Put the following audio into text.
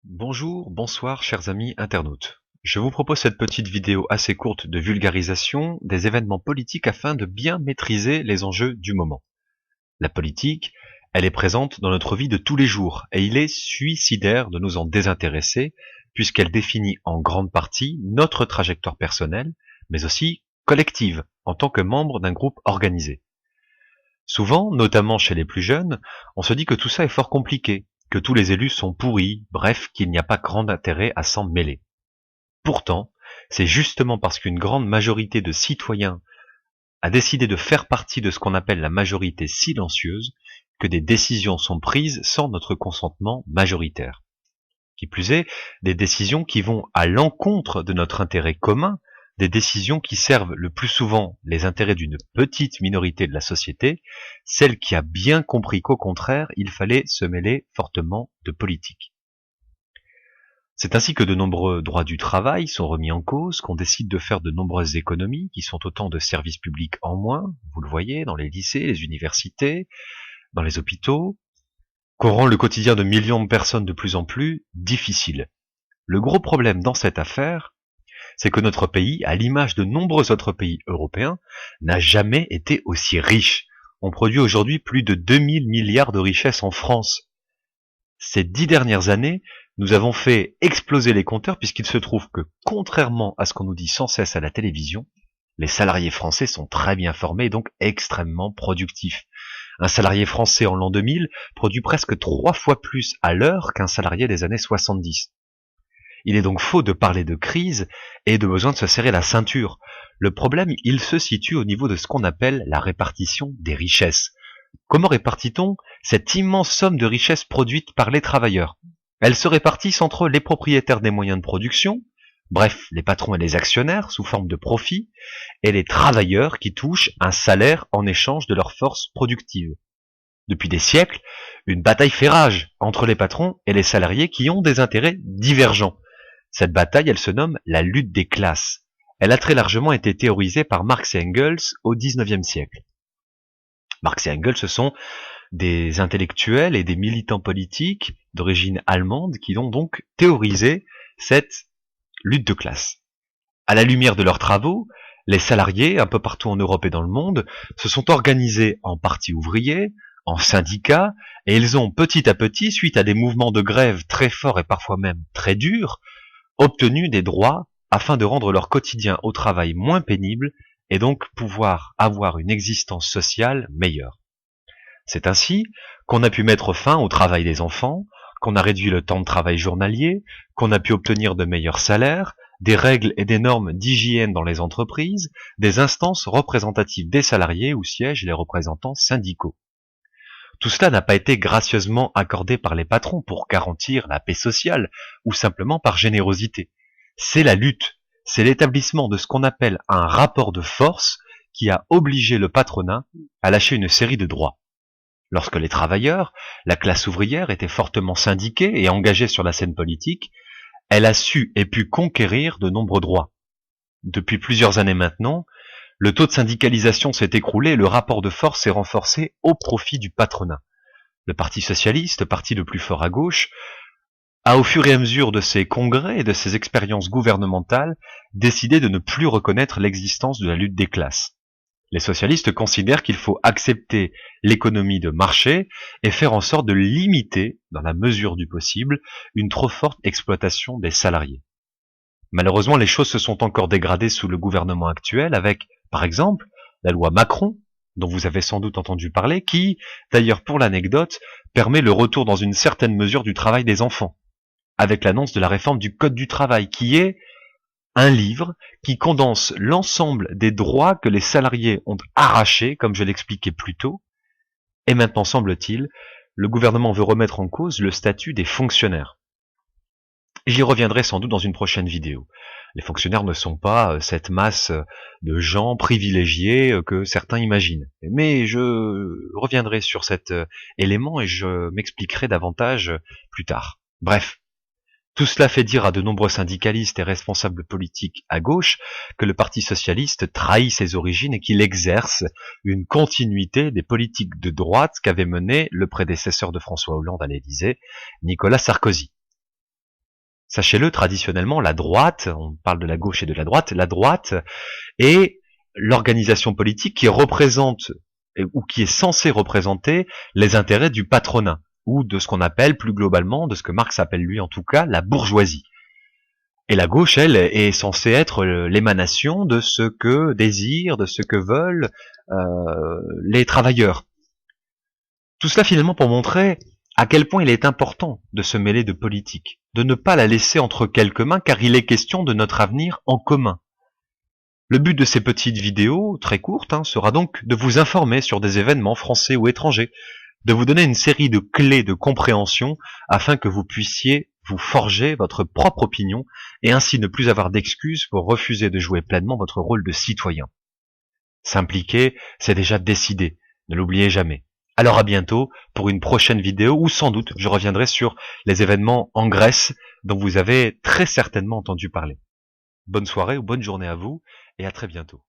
Bonjour, bonsoir chers amis internautes. Je vous propose cette petite vidéo assez courte de vulgarisation des événements politiques afin de bien maîtriser les enjeux du moment. La politique, elle est présente dans notre vie de tous les jours et il est suicidaire de nous en désintéresser puisqu'elle définit en grande partie notre trajectoire personnelle, mais aussi collective en tant que membre d'un groupe organisé. Souvent, notamment chez les plus jeunes, on se dit que tout ça est fort compliqué, que tous les élus sont pourris, bref, qu'il n'y a pas grand intérêt à s'en mêler. Pourtant, c'est justement parce qu'une grande majorité de citoyens a décidé de faire partie de ce qu'on appelle la majorité silencieuse que des décisions sont prises sans notre consentement majoritaire. Qui plus est, des décisions qui vont à l'encontre de notre intérêt commun, des décisions qui servent le plus souvent les intérêts d'une petite minorité de la société, celle qui a bien compris qu'au contraire, il fallait se mêler fortement de politique. C'est ainsi que de nombreux droits du travail sont remis en cause, qu'on décide de faire de nombreuses économies, qui sont autant de services publics en moins, vous le voyez, dans les lycées, les universités, dans les hôpitaux, qu'on rend le quotidien de millions de personnes de plus en plus difficile. Le gros problème dans cette affaire, c'est que notre pays, à l'image de nombreux autres pays européens, n'a jamais été aussi riche. On produit aujourd'hui plus de 2000 milliards de richesses en France. Ces 10 dernières années, nous avons fait exploser les compteurs puisqu'il se trouve que, contrairement à ce qu'on nous dit sans cesse à la télévision, les salariés français sont très bien formés et donc extrêmement productifs. Un salarié français en l'an 2000 produit presque 3 fois plus à l'heure qu'un salarié des années 70. Il est donc faux de parler de crise et de besoin de se serrer la ceinture. Le problème, il se situe au niveau de ce qu'on appelle la répartition des richesses. Comment répartit-on cette immense somme de richesses produites par les travailleurs? Elles se répartissent entre les propriétaires des moyens de production, bref, les patrons et les actionnaires sous forme de profit, et les travailleurs qui touchent un salaire en échange de leur force productive. Depuis des siècles, une bataille fait rage entre les patrons et les salariés qui ont des intérêts divergents. Cette bataille, elle se nomme la lutte des classes. Elle a très largement été théorisée par Marx et Engels au XIXe siècle. Marx et Engels, ce sont des intellectuels et des militants politiques d'origine allemande qui ont donc théorisé cette lutte de classe. À la lumière de leurs travaux, les salariés, un peu partout en Europe et dans le monde, se sont organisés en partis ouvriers, en syndicats, et ils ont petit à petit, suite à des mouvements de grève très forts et parfois même très durs, obtenu des droits afin de rendre leur quotidien au travail moins pénible et donc pouvoir avoir une existence sociale meilleure. C'est ainsi qu'on a pu mettre fin au travail des enfants, qu'on a réduit le temps de travail journalier, qu'on a pu obtenir de meilleurs salaires, des règles et des normes d'hygiène dans les entreprises, des instances représentatives des salariés où siègent les représentants syndicaux. Tout cela n'a pas été gracieusement accordé par les patrons pour garantir la paix sociale ou simplement par générosité. C'est la lutte, c'est l'établissement de ce qu'on appelle un rapport de force qui a obligé le patronat à lâcher une série de droits. Lorsque les travailleurs, la classe ouvrière, étaient fortement syndiqués et engagés sur la scène politique, elle a su et pu conquérir de nombreux droits. Depuis plusieurs années maintenant, le taux de syndicalisation s'est écroulé et le rapport de force s'est renforcé au profit du patronat. Le Parti socialiste, parti le plus fort à gauche, a au fur et à mesure de ses congrès et de ses expériences gouvernementales décidé de ne plus reconnaître l'existence de la lutte des classes. Les socialistes considèrent qu'il faut accepter l'économie de marché et faire en sorte de limiter, dans la mesure du possible, une trop forte exploitation des salariés. Malheureusement, les choses se sont encore dégradées sous le gouvernement actuel avec, par exemple, la loi Macron, dont vous avez sans doute entendu parler, qui, d'ailleurs pour l'anecdote, permet le retour dans une certaine mesure du travail des enfants, avec l'annonce de la réforme du Code du travail, qui est un livre qui condense l'ensemble des droits que les salariés ont arrachés, comme je l'expliquais plus tôt, et maintenant, semble-t-il, le gouvernement veut remettre en cause le statut des fonctionnaires. J'y reviendrai sans doute dans une prochaine vidéo. Les fonctionnaires ne sont pas cette masse de gens privilégiés que certains imaginent. Mais je reviendrai sur cet élément et je m'expliquerai davantage plus tard. Bref. Tout cela fait dire à de nombreux syndicalistes et responsables politiques à gauche que le Parti socialiste trahit ses origines et qu'il exerce une continuité des politiques de droite qu'avait mené le prédécesseur de François Hollande à l'Élysée, Nicolas Sarkozy. Sachez-le, traditionnellement, la droite, on parle de la gauche et de la droite est l'organisation politique qui représente ou qui est censée représenter les intérêts du patronat ou de ce qu'on appelle plus globalement, de ce que Marx appelle lui en tout cas, la bourgeoisie. Et la gauche, elle, est censée être l'émanation de ce que désirent, de ce que veulent les travailleurs. Tout cela finalement pour montrer à quel point il est important de se mêler de politique, de ne pas la laisser entre quelques mains, car il est question de notre avenir en commun. Le but de ces petites vidéos, très courtes, sera donc de vous informer sur des événements français ou étrangers, de vous donner une série de clés de compréhension afin que vous puissiez vous forger votre propre opinion et ainsi ne plus avoir d'excuses pour refuser de jouer pleinement votre rôle de citoyen. S'impliquer, c'est déjà décidé, ne l'oubliez jamais. Alors à bientôt pour une prochaine vidéo où sans doute je reviendrai sur les événements en Grèce dont vous avez très certainement entendu parler. Bonne soirée ou bonne journée à vous et à très bientôt.